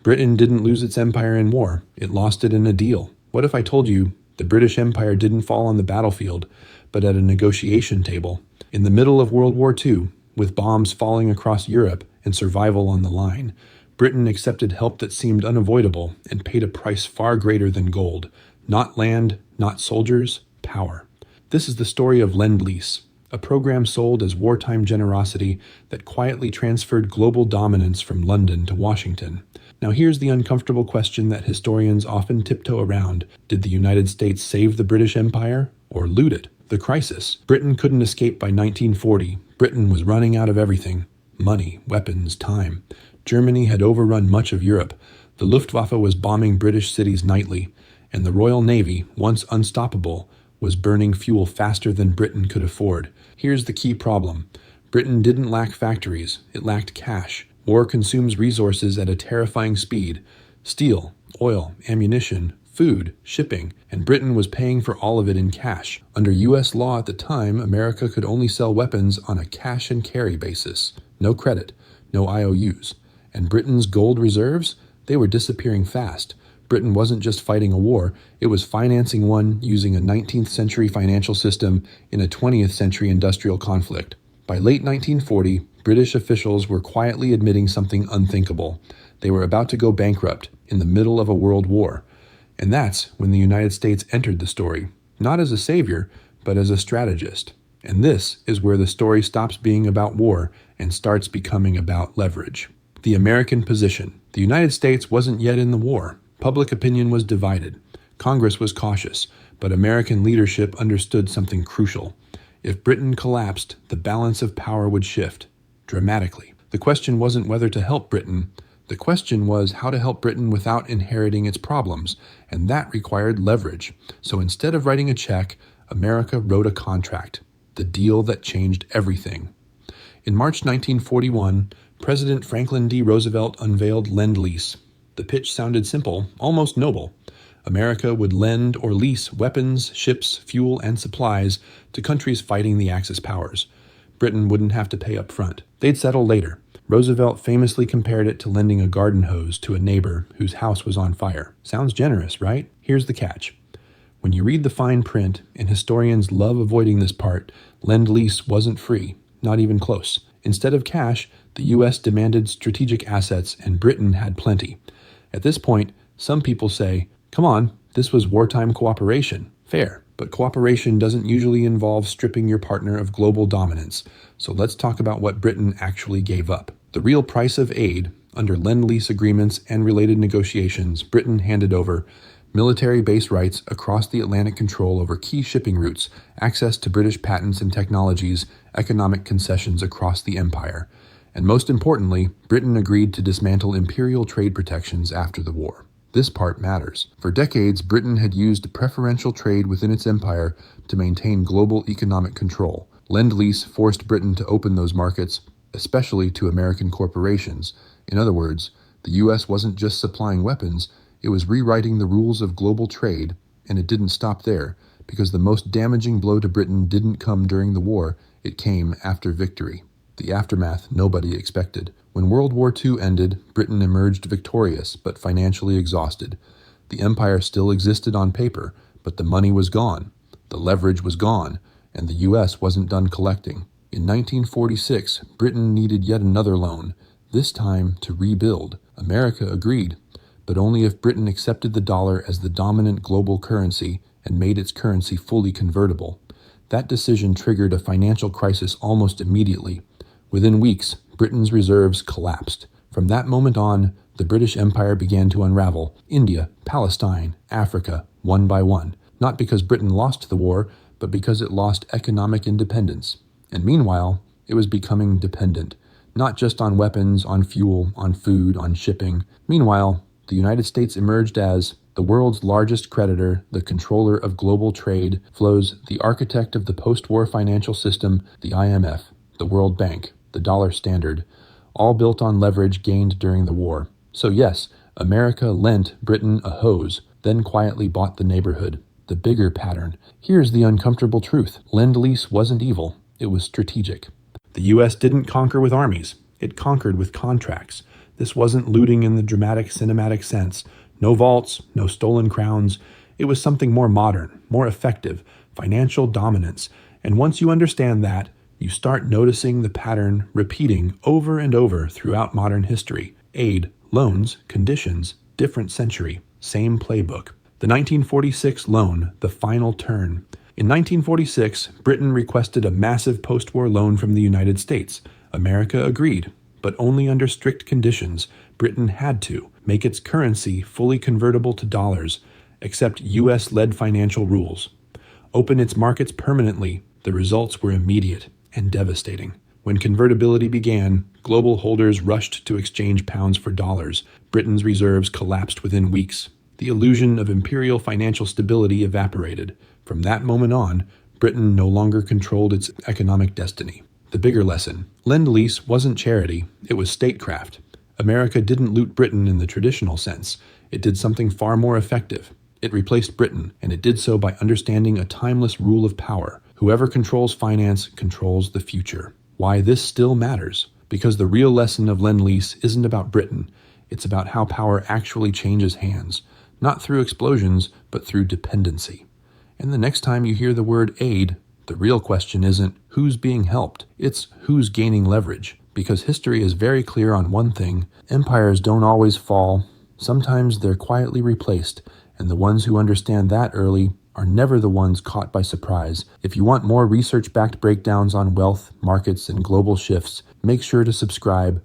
Britain didn't lose its empire in war, it lost it in a deal. What if I told you the British Empire didn't fall on the battlefield, but at a negotiation table? In the middle of World War II, with bombs falling across Europe and survival on the line, Britain accepted help that seemed unavoidable and paid a price far greater than gold. Not land, not soldiers, power. This is the story of Lend-Lease, a program sold as wartime generosity that quietly transferred global dominance from London to Washington. Now here's the uncomfortable question that historians often tiptoe around. Did the United States save the British Empire or loot it? The crisis. Britain couldn't escape by 1940. Britain was running out of everything. Money, weapons, time. Germany had overrun much of Europe. The Luftwaffe was bombing British cities nightly, and the Royal Navy, once unstoppable, was burning fuel faster than Britain could afford. Here's the key problem. Britain didn't lack factories, it lacked cash. War consumes resources at a terrifying speed. Steel, oil, ammunition, food, shipping, and Britain was paying for all of it in cash. Under US law at the time, America could only sell weapons on a cash and carry basis. No credit, no IOUs. And Britain's gold reserves? They were disappearing fast. Britain wasn't just fighting a war, it was financing one using a 19th century financial system in a 20th century industrial conflict. By late 1940, British officials were quietly admitting something unthinkable. They were about to go bankrupt in the middle of a world war. And that's when the United States entered the story, not as a savior, but as a strategist. And this is where the story stops being about war and starts becoming about leverage. The American position. The United States wasn't yet in the war. Public opinion was divided. Congress was cautious, but American leadership understood something crucial. If Britain collapsed, the balance of power would shift dramatically. The question wasn't whether to help Britain. The question was how to help Britain without inheriting its problems, and that required leverage. So instead of writing a check, America wrote a contract, the deal that changed everything. In March 1941, President Franklin D. Roosevelt unveiled Lend-Lease. The pitch sounded simple, almost noble. America would lend or lease weapons, ships, fuel, and supplies to countries fighting the Axis powers. Britain wouldn't have to pay up front. They'd settle later. Roosevelt famously compared it to lending a garden hose to a neighbor whose house was on fire. Sounds generous, right? Here's the catch. When you read the fine print, and historians love avoiding this part, Lend-Lease wasn't free, not even close. Instead of cash, the U.S. demanded strategic assets, and Britain had plenty. At this point, some people say, come on, this was wartime cooperation. Fair, but cooperation doesn't usually involve stripping your partner of global dominance. So let's talk about what Britain actually gave up. The real price of aid, under Lend-Lease agreements and related negotiations, Britain handed over military base rights across the Atlantic, control over key shipping routes, access to British patents and technologies, economic concessions across the empire. And most importantly, Britain agreed to dismantle imperial trade protections after the war. This part matters. For decades, Britain had used preferential trade within its empire to maintain global economic control. Lend-Lease forced Britain to open those markets, especially to American corporations. In other words, the U.S. wasn't just supplying weapons, it was rewriting the rules of global trade, and it didn't stop there, because the most damaging blow to Britain didn't come during the war, it came after victory. The aftermath nobody expected. When World War II ended, Britain emerged victorious, but financially exhausted. The empire still existed on paper, but the money was gone, the leverage was gone, and the U.S. wasn't done collecting. In 1946, Britain needed yet another loan, this time to rebuild. America agreed, but only if Britain accepted the dollar as the dominant global currency and made its currency fully convertible. That decision triggered a financial crisis almost immediately. Within weeks, Britain's reserves collapsed. From that moment on, the British Empire began to unravel. India, Palestine, Africa, one by one. Not because Britain lost the war, but because it lost economic independence. And meanwhile, it was becoming dependent, not just on weapons, on fuel, on food, on shipping. Meanwhile, the United States emerged as the world's largest creditor, the controller of global trade, flows, the architect of the post-war financial system, the IMF, the World Bank, the dollar standard, all built on leverage gained during the war. So yes, America lent Britain a hose, then quietly bought the neighborhood. The bigger pattern. Here's the uncomfortable truth. Lend-Lease wasn't evil, it was strategic. The U.S. didn't conquer with armies, it conquered with contracts. This wasn't looting in the dramatic cinematic sense. No vaults, no stolen crowns. It was something more modern, more effective, financial dominance. And once you understand that, you start noticing the pattern repeating over and over throughout modern history. Aid, loans, conditions, different century, same playbook. The 1946 loan, the final turn. In 1946, Britain requested a massive post-war loan from the United States. America agreed, but only under strict conditions. Britain had to make its currency fully convertible to dollars, accept U.S.-led financial rules, open its markets permanently. The results were immediate and devastating. When convertibility began, global holders rushed to exchange pounds for dollars. Britain's reserves collapsed within weeks. The illusion of imperial financial stability evaporated. From that moment on, Britain no longer controlled its economic destiny. The bigger lesson: Lend-Lease wasn't charity, it was statecraft. America didn't loot Britain in the traditional sense. It did something far more effective. It replaced Britain, and it did so by understanding a timeless rule of power. Whoever controls finance controls the future. Why this still matters? Because the real lesson of Lend-Lease isn't about Britain. It's about how power actually changes hands, not through explosions, but through dependency. And the next time you hear the word aid, the real question isn't who's being helped, it's who's gaining leverage. Because history is very clear on one thing: empires don't always fall. Sometimes they're quietly replaced, and the ones who understand that early are never the ones caught by surprise. If you want more research-backed breakdowns on wealth, markets, and global shifts, make sure to subscribe.